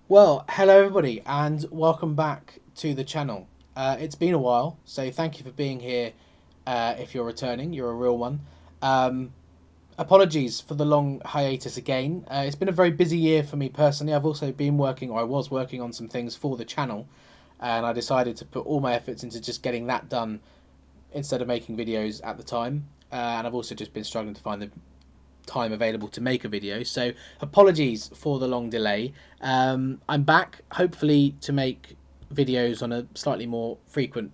Well, hello everybody, and welcome back to the channel. It's been a while, so thank you for being here. If you're returning, you're a real one. Um, Apologies for the long hiatus again. It's been a very busy year for me personally. I've also been working, or I was working on some things for the channel, and I decided to put all my efforts into just getting that done instead of making videos at the time. And I've also just been struggling to find the time available to make a video, so apologies for the long delay. I'm back, hopefully to make videos on a slightly more frequent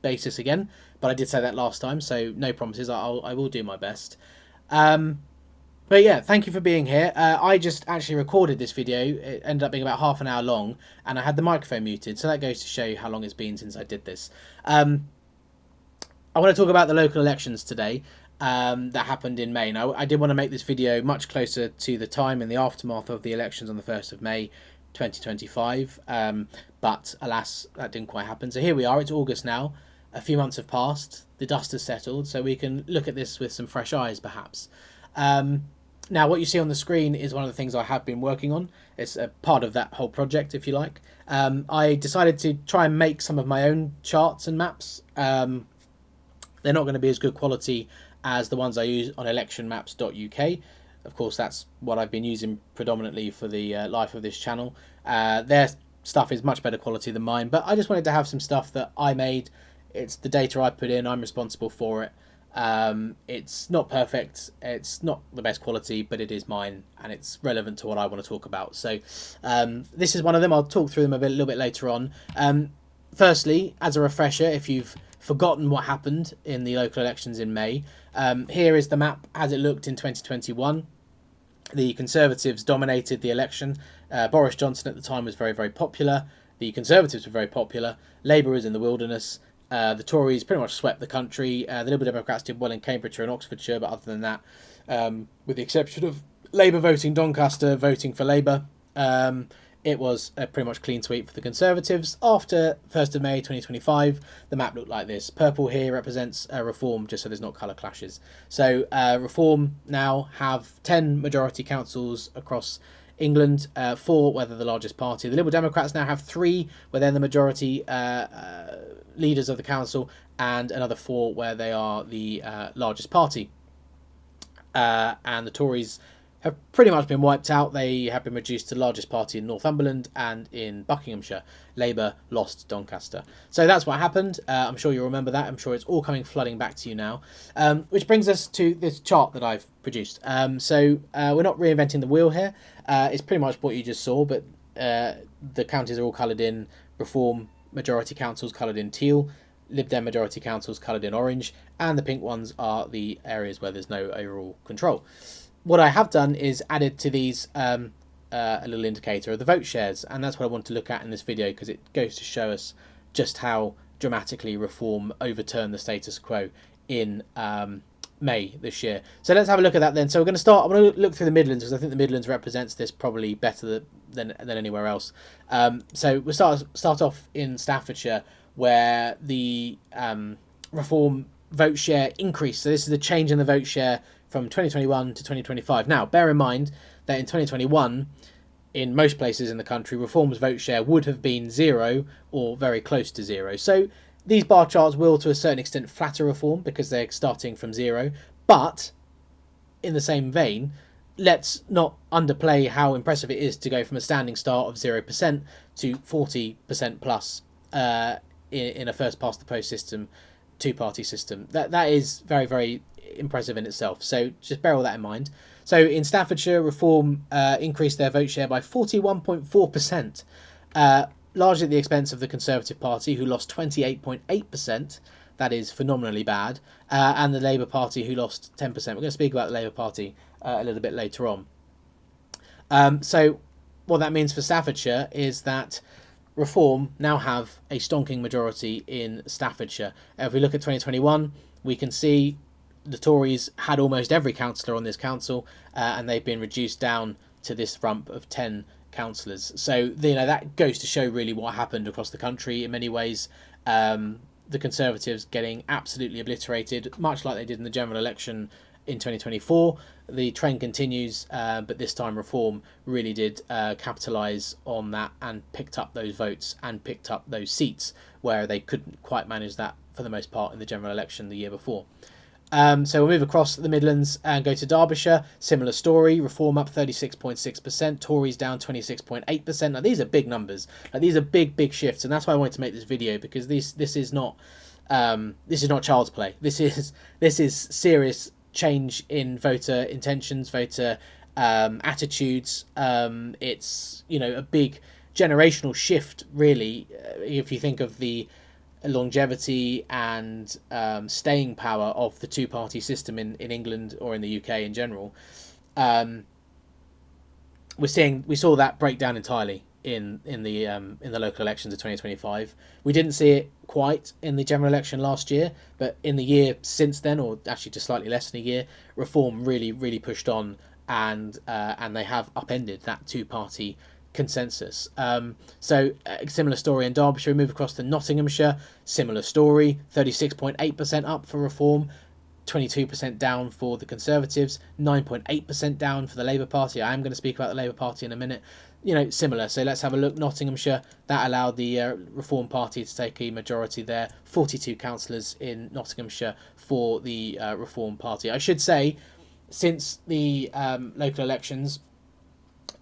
basis again, but I did say that last time, so no promises. I will do my best. um, but yeah, thank you for being here. I just actually recorded this video. It ended up being about half an hour long, and I had the microphone muted, so that goes to show you how long it's been since I did this. I want to talk about the local elections today, that happened in May. Now, I did want to make this video much closer to the time in the aftermath of the elections on the 1st of May 2025, but alas, that didn't quite happen. So here we are, it's August now, a few months have passed, the dust has settled, so we can look at this with some fresh eyes perhaps. Now, what you see on the screen is one of the things I have been working on. It's a part of that whole project, if you like. I decided to try and make some of my own charts and maps. They're not going to be as good quality as the ones I use on electionmaps.uk. Of course, that's what I've been using predominantly for the life of this channel. Their stuff is much better quality than mine, but I just wanted to have some stuff that I made. It's the data I put in, I'm responsible for it. It's not perfect, it's not the best quality, but it is mine and it's relevant to what I want to talk about. So this is one of them. I'll talk through them a little bit later on. Firstly, as a refresher, if you've forgotten what happened in the local elections in May, here is the map as it looked in 2021. The Conservatives dominated the election. Boris Johnson at the time was very, very popular. The Conservatives were very popular. Labour was in the wilderness. The Tories pretty much swept the country. The Liberal Democrats did well in Cambridgeshire and Oxfordshire, but other than that, with the exception of Labour voting Doncaster, voting for Labour, it was a pretty much clean sweep for the Conservatives. After 1st of May 2025, the map looked like this. Purple here represents Reform, just so there's not colour clashes. So Reform now have 10 majority councils across England, 4 where they're the largest party. The Liberal Democrats now have 3 where they're the majority leaders of the council, and another 4 where they are the largest party. And the Tories have pretty much been wiped out. They have been reduced to the largest party in Northumberland and in Buckinghamshire. Labour lost Doncaster. So that's what happened. I'm sure you'll remember that. I'm sure it's all coming flooding back to you now. Which brings us to this chart that I've produced. So we're not reinventing the wheel here. It's pretty much what you just saw, but the counties are all coloured in. Reform majority councils coloured in teal. Lib Dem majority councils coloured in orange. And the pink ones are the areas where there's no overall control. What I have done is added to these a little indicator of the vote shares, and that's what I want to look at in this video, because it goes to show us just how dramatically Reform overturned the status quo in May this year. So let's have a look at that then. So we're going to start, I'm going to look through the Midlands, because I think the Midlands represents this probably better than anywhere else. So we'll start off in Staffordshire, where the Reform vote share increased. So this is the change in the vote share from 2021 to 2025. Now, bear in mind that in 2021, in most places in the country, Reform's vote share would have been 0 or very close to 0. So these bar charts will, to a certain extent, flatter Reform because they're starting from 0. But in the same vein, let's not underplay how impressive it is to go from a standing start of 0% to 40% plus in a first past the post system, two-party system. That is very, very impressive in itself. So just bear all that in mind. So in Staffordshire, Reform increased their vote share by 41.4%, largely at the expense of the Conservative Party, who lost 28.8%. That is phenomenally bad. And the Labour Party, who lost 10%. We're going to speak about the Labour Party a little bit later on. So what that means for Staffordshire is that Reform now have a stonking majority in Staffordshire. If we look at 2021, we can see the Tories had almost every councillor on this council, and they've been reduced down to this rump of 10 councillors. So that goes to show really what happened across the country in many ways. The Conservatives getting absolutely obliterated, much like they did in the general election in 2024. the trend continues, but this time Reform really did capitalise on that and picked up those votes and picked up those seats where they couldn't quite manage that for the most part in the general election the year before. So we'll move across the Midlands and go to Derbyshire. Similar story. Reform up 36.6%. Tories down 26.8%. Now these are big numbers. Like, these are big shifts, and that's why I wanted to make this video, because this is not child's play. This is serious change in voter intentions, voter attitudes. It's, you know, a big generational shift, really. If you think of the longevity and staying power of the two-party system in England or in the UK in general, we saw that break down entirely in the local elections of 2025. We didn't see it quite in the general election last year, but in the year since then, or actually just slightly less than a year, Reform really pushed on, and they have upended that two-party consensus. So a similar story in Derbyshire. We move across to Nottinghamshire. Similar story. 36.8% up for Reform, 22% down for the Conservatives, 9.8% down for the Labour Party. I am going to speak about the Labour Party in a minute. You know, similar. So let's have a look. Nottinghamshire, that allowed the Reform Party to take a majority there. 42 councillors in Nottinghamshire for the Reform Party. I should say, since the local elections,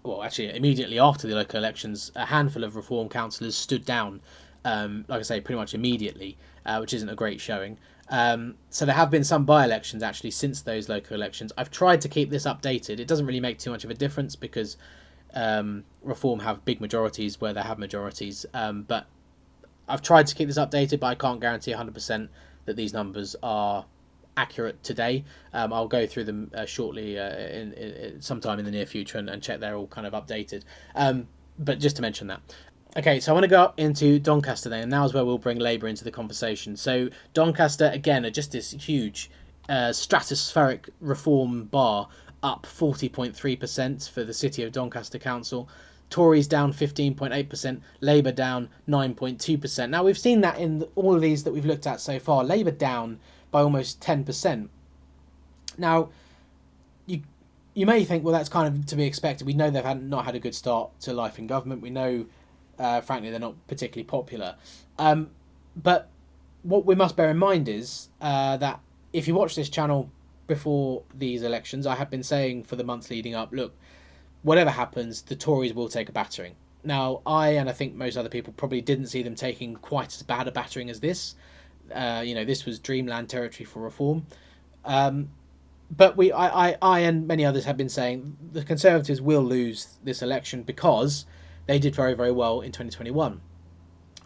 well, actually, immediately after the local elections, a handful of Reform councillors stood down, like I say, pretty much immediately, which isn't a great showing. So there have been some by-elections, actually, since those local elections. I've tried to keep this updated. It doesn't really make too much of a difference, because Reform have big majorities where they have majorities. But I've tried to keep this updated, but I can't guarantee 100% that these numbers are accurate today. I'll go through them shortly in sometime in the near future and check they're all kind of updated. But just to mention that. Okay, so I want to go up into Doncaster then, and now is where we'll bring Labour into the conversation. So Doncaster, again, are just this huge stratospheric Reform bar, up 40.3% for the City of Doncaster Council. Tories down 15.8%, Labour down 9.2%. Now, we've seen that in all of these that we've looked at so far. Labour down by almost 10%. Now, you may think, well, that's kind of to be expected. We know they've not had a good start to life in government. We know, frankly, they're not particularly popular. But what we must bear in mind is that if you watch this channel before these elections, I have been saying for the months leading up, look, whatever happens, the Tories will take a battering. Now, and I think most other people probably didn't see them taking quite as bad a battering as this. This was dreamland territory for Reform. But I and many others have been saying the Conservatives will lose this election because they did very, very well in 2021.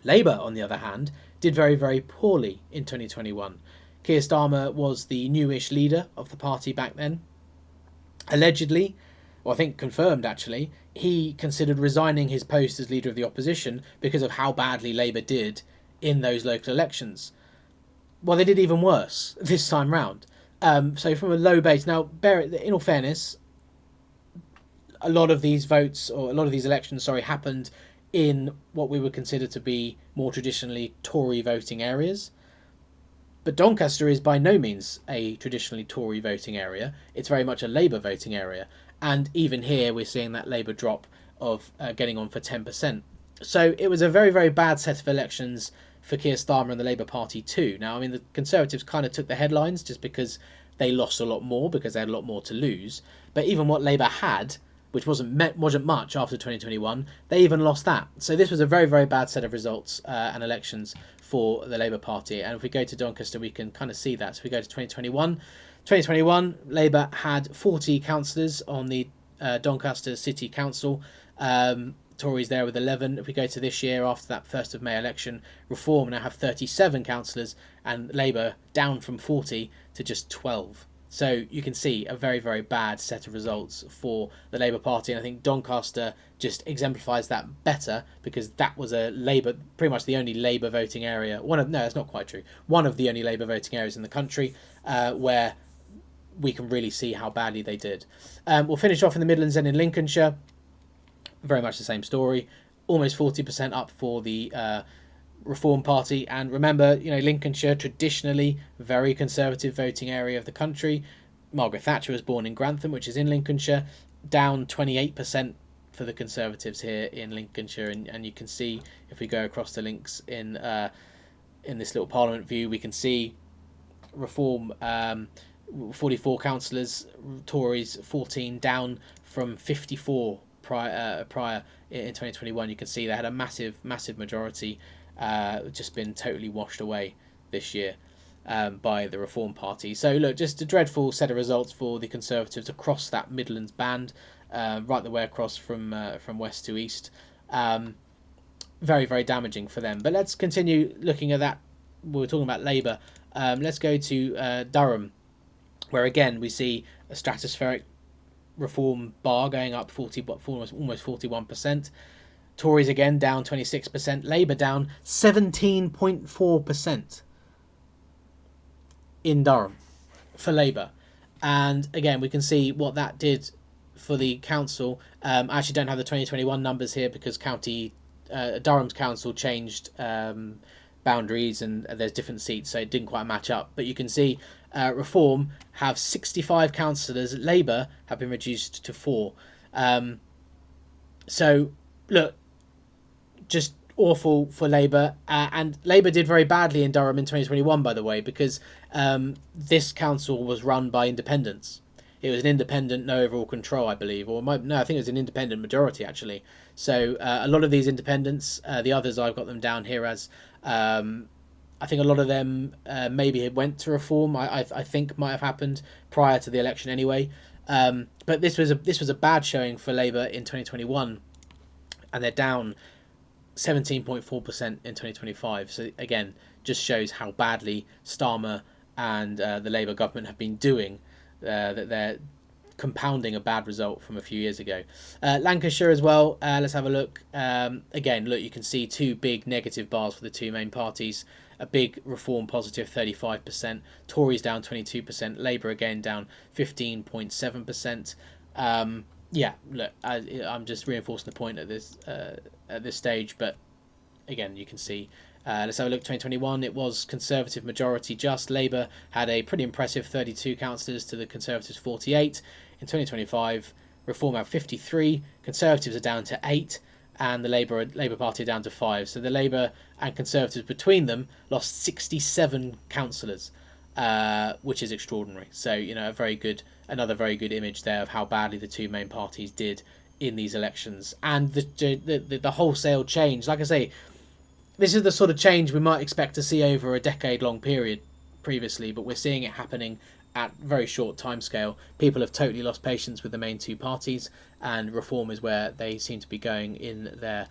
Labour, on the other hand, did very, very poorly in 2021. Keir Starmer was the newish leader of the party back then. Allegedly, or I think confirmed actually, he considered resigning his post as leader of the opposition because of how badly Labour did in those local elections. Well, they did even worse this time round. So from a low base. Now, in all fairness, a lot of these elections, happened in what we would consider to be more traditionally Tory voting areas. But Doncaster is by no means a traditionally Tory voting area. It's very much a Labour voting area. And even here, we're seeing that Labour drop of getting on for 10%. So it was a very, very bad set of elections for Keir Starmer and the Labour Party too. Now, I mean, the Conservatives kind of took the headlines just because they lost a lot more, because they had a lot more to lose. But even what Labour had, which wasn't much after 2021, they even lost that. So this was a very, very bad set of results and elections for the Labour Party. And if we go to Doncaster, we can kind of see that. So we go to 2021, Labour had 40 councillors on the Doncaster City Council. Tories there with 11. If we go to this year, after that 1st of May election, Reform now have 37 councillors, and Labour down from 40 to just 12. So you can see a very, very bad set of results for the Labour Party, and I think Doncaster just exemplifies that better, because that was a Labour, pretty much the only Labour voting area. No, that's not quite true. One of the only Labour voting areas in the country where we can really see how badly they did. We'll finish off in the Midlands and in Lincolnshire. Very much the same story. Almost 40% up for the Reform Party. And remember, Lincolnshire, traditionally very conservative voting area of the country. Margaret Thatcher was born in Grantham, which is in Lincolnshire, down 28% for the Conservatives here in Lincolnshire, and you can see if we go across the links in this little Parliament view, we can see Reform 44 councillors, Tories 14, down from 54 prior in 2021. You can see they had a massive majority, just been totally washed away this year by the Reform Party. So look, just a dreadful set of results for the Conservatives across that Midlands band, right the way across from west to east. Very, very damaging for them. But let's continue looking at that. We were talking about Labour. Let's go to Durham, where again we see a stratospheric Reform bar going up almost 41%. Tories again down 26%. Labour down 17.4% in Durham for Labour. And again, we can see what that did for the council. I actually don't have the 2021 numbers here because Durham's council changed boundaries and there's different seats, so it didn't quite match up. But you can see Reform have 65 councillors. Labour have been reduced to 4. So look, just awful for Labour, and Labour did very badly in Durham in 2021, by the way, because this council was run by independents. It was an independent, no overall control, I believe, I think it was an independent majority actually. So a lot of these independents, the others I've got them down here as, I think a lot of them maybe went to Reform. I think might have happened prior to the election anyway. But this was a bad showing for Labour in 2021, and they're down 17.4% in 2025. So again, just shows how badly Starmer and the Labour government have been doing. That they're compounding a bad result from a few years ago. Lancashire as well. Let's have a look. Again, look, you can see two big negative bars for the two main parties. A big Reform positive 35%, Tories down 22%, Labour again down 15.7%. Yeah, look, I'm just reinforcing the point at this stage, but again, you can see. Let's have a look. 2021, it was Conservative majority just. Labour had a pretty impressive 32 councillors to the Conservatives 48. In 2025, Reform have 53, Conservatives are down to 8, and the Labour Party are down to 5. So the Labour and Conservatives between them lost 67 councillors, which is extraordinary. So, you know, another very good image there of how badly the two main parties did in these elections. And the wholesale change, like I say, this is the sort of change we might expect to see over a decade-long period previously, but we're seeing it happening at very short timescale. People have totally lost patience with the main two parties, and Reform is where they seem to be going in their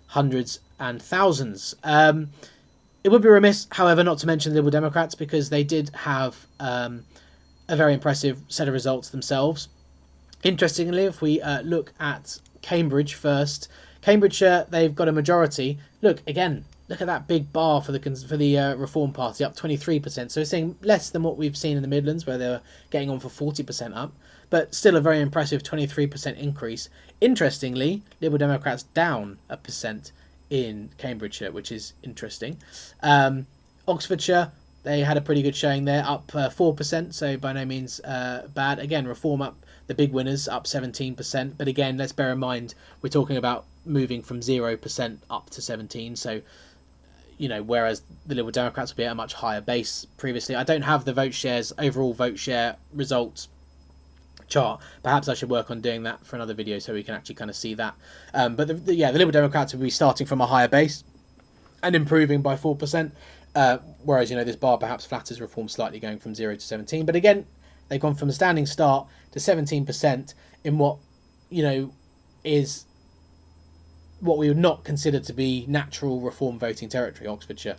hundreds and thousands. It would be remiss, however, not to mention the Liberal Democrats, because they did have a very impressive set of results themselves. Interestingly, if we look at Cambridge first, Cambridgeshire, they've got a majority. Look again. Look at that big bar for the Reform Party, up 23%. So we're seeing less than what we've seen in the Midlands, where they're getting on for 40% up, but still a very impressive 23% increase. Interestingly, Liberal Democrats down 1% in Cambridgeshire, which is interesting. Oxfordshire, they had a pretty good showing there, up 4%, so by no means bad. Again, Reform up, the big winners, up 17%. But again, let's bear in mind, we're talking about moving from 0% up to 17%. So, you know, whereas the Liberal Democrats will be at a much higher base previously. I don't have the overall vote share results chart. Perhaps I should work on doing that for another video so we can actually kind of see that. But the Liberal Democrats will be starting from a higher base and improving by 4%. Whereas, you know, this bar perhaps flatters Reform slightly, going from 0 to 17. But again, they've gone from a standing start to 17% in what, you know, is what we would not consider to be natural Reform voting territory, Oxfordshire.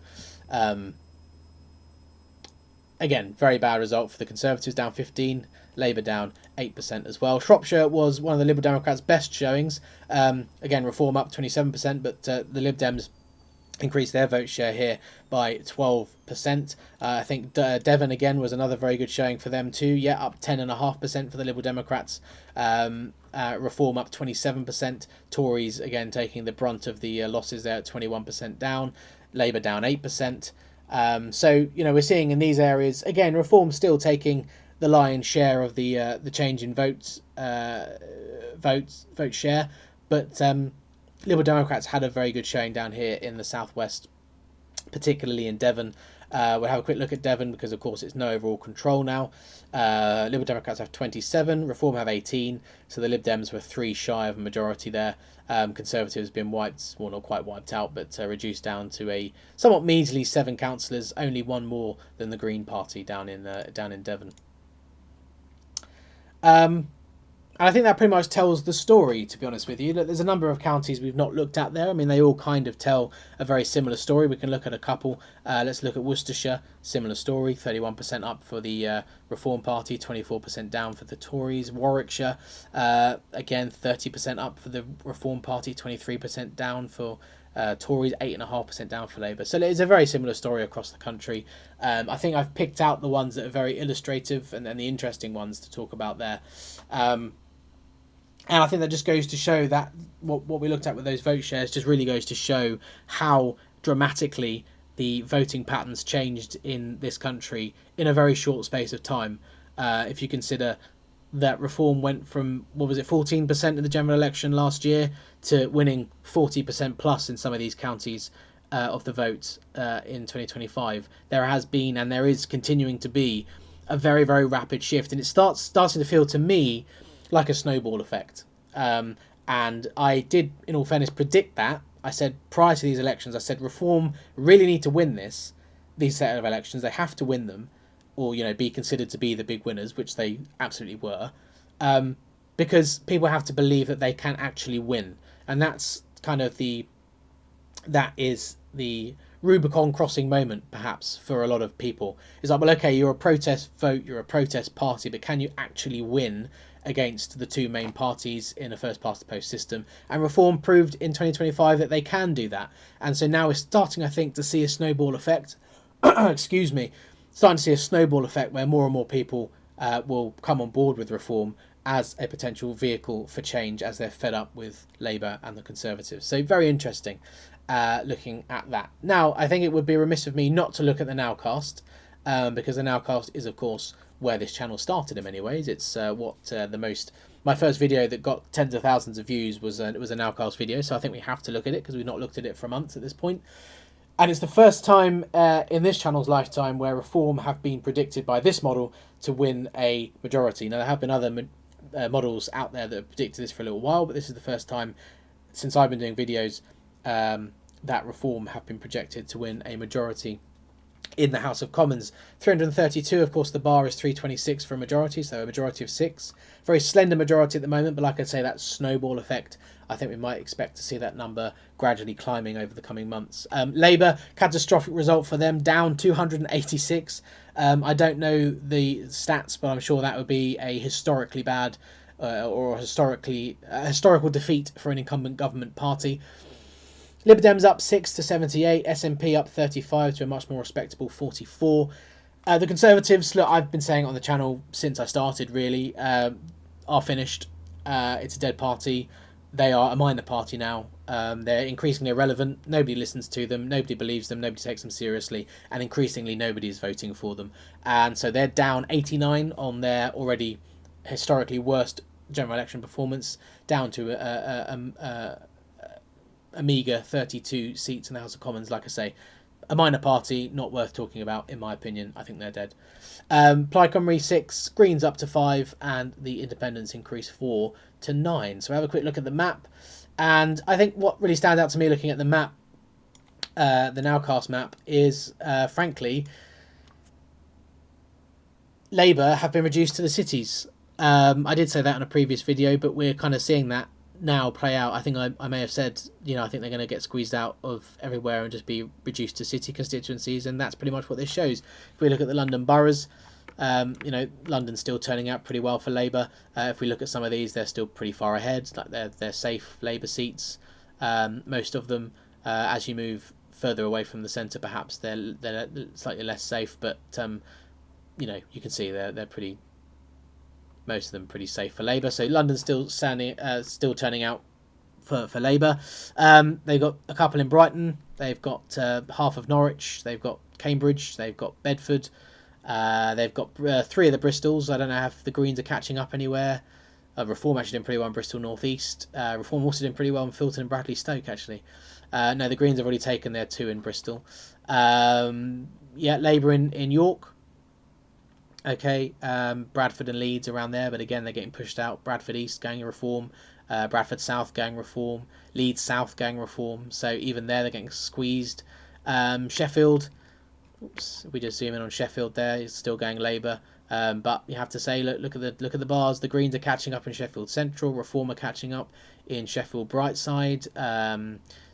Again, very bad result for the Conservatives, down 15%, Labour down 8% as well. Shropshire was one of the Liberal Democrats' best showings. Again, Reform up 27%, but the Lib Dems increased their vote share here by 12%. I think Devon again was another very good showing for them too. Yeah, up 10.5% for the Liberal Democrats. Reform up 27%. Tories again taking the brunt of the losses there at 21% down. Labour down 8%. So, you know, we're seeing in these areas, again, Reform still taking the lion's share of the change in vote share, but Liberal Democrats had a very good showing down here in the southwest, particularly in Devon. We'll have a quick look at Devon because, of course, it's no overall control now. Liberal Democrats have 27, Reform have 18, so the Lib Dems were 3 shy of a majority there. Conservatives have been wiped, well, not quite wiped out, but reduced down to a somewhat measly 7 councillors, only 1 more than the Green Party down in Devon. And I think that pretty much tells the story, to be honest with you. There's a number of counties we've not looked at there. I mean, they all kind of tell a very similar story. We can look at a couple. Let's look at Worcestershire. Similar story, 31% up for the Reform Party, 24% down for the Tories. Warwickshire, again, 30% up for the Reform Party, 23% down for Tories, 8.5% down for Labour. So it's a very similar story across the country. I think I've picked out the ones that are very illustrative and the interesting ones to talk about there. And I think that just goes to show that what we looked at with those vote shares just really goes to show how dramatically the voting patterns changed in this country in a very short space of time. If you consider that Reform went from, 14% in the general election last year to winning 40% plus in some of these counties of the vote in 2025. There has been, and there is continuing to be, a very, very rapid shift. And it starting to feel to me like a snowball effect. And I did, in all fairness, predict that. I said prior to these elections, I said Reform really need to win these set of elections. They have to win them, or be considered to be the big winners, which they absolutely were, because people have to believe that they can actually win, and that's kind of the Rubicon crossing moment, perhaps, for a lot of people. It's like, well, okay, you're a protest vote, you're a protest party, but can you actually win against the 2 main parties in a first past the post system? And Reform proved in 2025 that they can do that. And so now we're starting, I think, to see a snowball effect. Excuse me. Starting to see a snowball effect where more and more people will come on board with Reform as a potential vehicle for change, as they're fed up with Labour and the Conservatives. So very interesting looking at that. Now, I think it would be remiss of me not to look at the Nowcast, because the Nowcast is, of course, where this channel started in many ways. It's my first video that got tens of thousands of views was a Nowcast video, so I think we have to look at it because we've not looked at it for months at this point. And it's the first time in this channel's lifetime where Reform have been predicted by this model to win a majority. Now, there have been other models out there that have predicted this for a little while, but this is the first time since I've been doing videos that Reform have been projected to win a majority in the House of Commons. 332, of course, the bar is 326 for a majority, so a majority of 6. Very slender majority at the moment, but like I say, that snowball effect, I think we might expect to see that number gradually climbing over the coming months. Labour, catastrophic result for them, down 286. I don't know the stats, but I'm sure that would be a historically bad or historical defeat for an incumbent government party. Lib Dems up 6 to 78, SNP up 35 to a much more respectable 44. The Conservatives, look, I've been saying it on the channel since I started, really, are finished. It's a dead party. They are a minor party now. They're increasingly irrelevant. Nobody listens to them. Nobody believes them. Nobody takes them seriously. And increasingly, nobody is voting for them. And so they're down 89 on their already historically worst general election performance, down to a meagre 32 seats in the House of Commons. Like I say, a minor party, not worth talking about, in my opinion. I think they're dead. Plaid Cymru 6, Greens up to 5, and the Independents increase 4 to 9. So we have a quick look at the map. And I think what really stands out to me looking at the map, the Nowcast map, is, frankly, Labour have been reduced to the cities. I did say that in a previous video, but we're kind of seeing that now play out. I think I may have said, I think they're going to get squeezed out of everywhere and just be reduced to city constituencies, and that's pretty much what this shows. If we look at the London boroughs, London's still turning out pretty well for Labour. If we look at some of these, they're still pretty far ahead. Like they're safe Labour seats, most of them. As you move further away from the centre, perhaps they're slightly less safe, but you can see they're pretty. Most of them pretty safe for Labour. So London's still turning out for Labour. They've got a couple in Brighton. They've got half of Norwich. They've got Cambridge. They've got Bedford. They've got 3 of the Bristols. I don't know if the Greens are catching up anywhere. Reform actually did pretty well in Bristol North East. Reform also did pretty well in Filton and Bradley Stoke, actually. No, the Greens have already taken their 2 in Bristol. Yeah, Labour in York. Okay, Bradford and Leeds around there, but again, they're getting pushed out. Bradford East going Reform. Bradford South going Reform. Leeds South going Reform. So even there, they're getting squeezed. Sheffield... Oops, if we just zoom in on Sheffield there, it's still going Labour. But you have to say, look at the bars. The Greens are catching up in Sheffield Central. Reform are catching up in Sheffield Brightside.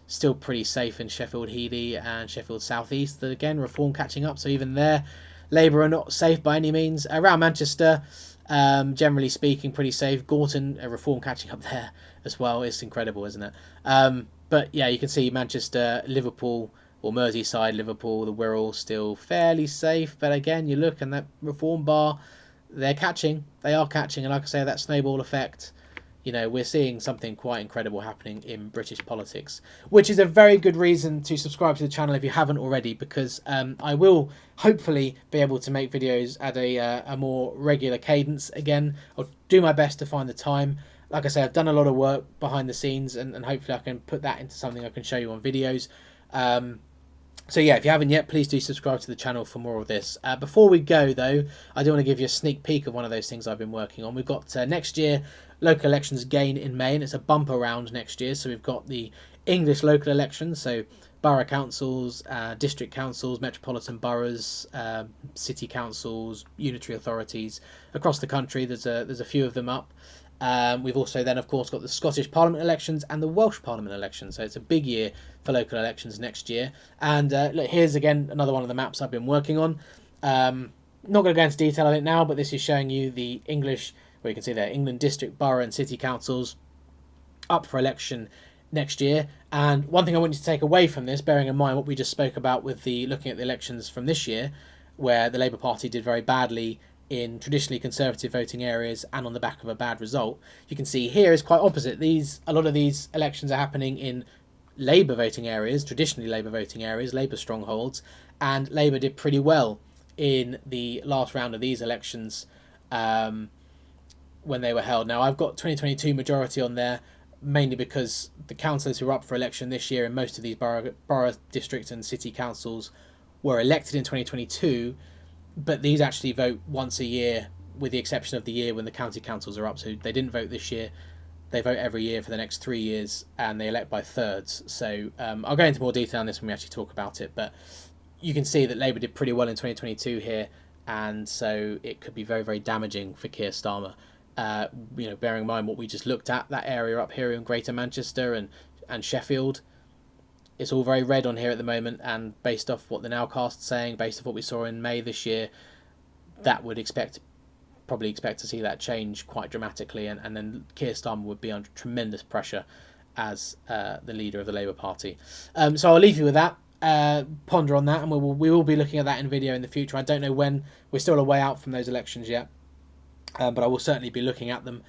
Still pretty safe in Sheffield Healy and Sheffield South East. Again, Reform catching up. So even there, Labour are not safe by any means. Around Manchester, generally speaking, pretty safe. Gorton, Reform catching up there as well. It's incredible, isn't it? But yeah, you can see Manchester, Liverpool, or Merseyside, Liverpool, the Wirral still fairly safe. But again, you look and that Reform bar, they're catching. They are catching. And like I say, that snowball effect, you know, we're seeing something quite incredible happening in British politics, which is a very good reason to subscribe to the channel if you haven't already, because I will hopefully be able to make videos at a more regular cadence again. I'll do my best to find the time. Like I say, I've done a lot of work behind the scenes, and hopefully I can put that into something I can show you on videos. So yeah, if you haven't yet, please do subscribe to the channel for more of this. Before we go, though, I do want to give you a sneak peek of one of those things I've been working on. We've got next year local elections again in May, and it's a bumper round next year. So we've got the English local elections, so borough councils, district councils, metropolitan boroughs, city councils, unitary authorities across the country. There's a few of them up. We've also then, of course, got the Scottish Parliament elections and the Welsh Parliament elections. So it's a big year for local elections next year. And look, here's again another one of the maps I've been working on. Not going to go into detail on it now, but this is showing you the English, where you can see there, England district, borough and city councils up for election next year. And one thing I want you to take away from this, bearing in mind what we just spoke about with the looking at the elections from this year, where the Labour Party did very badly in traditionally conservative voting areas and on the back of a bad result, you can see here is quite opposite. A lot of these elections are happening in Labour voting areas, traditionally Labour voting areas, Labour strongholds, and Labour did pretty well in the last round of these elections when they were held. Now, I've got 2022 majority on there, mainly because the councillors who are up for election this year in most of these borough district and city councils were elected in 2022, but these actually vote once a year, with the exception of the year when the county councils are up. So they didn't vote this year. They vote every year for the next 3 years, and they elect by thirds. So I'll go into more detail on this when we actually talk about it. But you can see that Labour did pretty well in 2022 here, and so it could be very, very damaging for Keir Starmer. You know, bearing in mind what we just looked at, that area up here in Greater Manchester and Sheffield. It's all very red on here at the moment, and based off what the Nowcast is saying, based off what we saw in May this year, that would probably expect to see that change quite dramatically, and then Keir Starmer would be under tremendous pressure as the leader of the Labour Party. So I'll leave you with that. Ponder on that, and we will be looking at that in video in the future. I don't know when. We're still a way out from those elections yet, but I will certainly be looking at them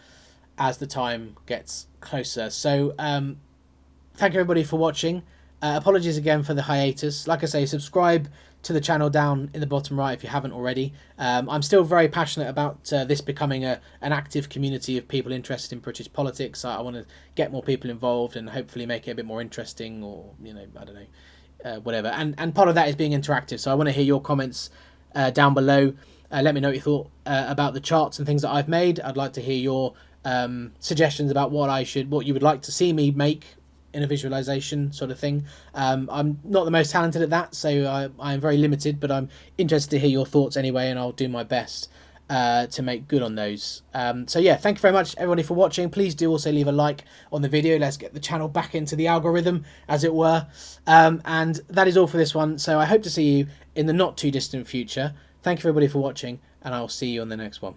as the time gets closer. So thank you everybody for watching. Apologies again for the hiatus. Like I say, subscribe to the channel down in the bottom right if you haven't already. I'm still very passionate about this becoming an active community of people interested in British politics. I want to get more people involved and hopefully make it a bit more interesting, or, you know, I don't know, whatever. And part of that is being interactive. So I want to hear your comments down below. Let me know what you thought about the charts and things that I've made. I'd like to hear your suggestions about what you would like to see me make in a visualization sort of thing. I'm not the most talented at that, so I'm very limited, but I'm interested to hear your thoughts anyway, and I'll do my best to make good on those. So yeah, thank you very much everybody for watching. Please do also leave a like on the video. Let's get the channel back into the algorithm, as it were. And that is all for this one, so I hope to see you in the not too distant future. Thank you everybody for watching, and I will see you on the next one.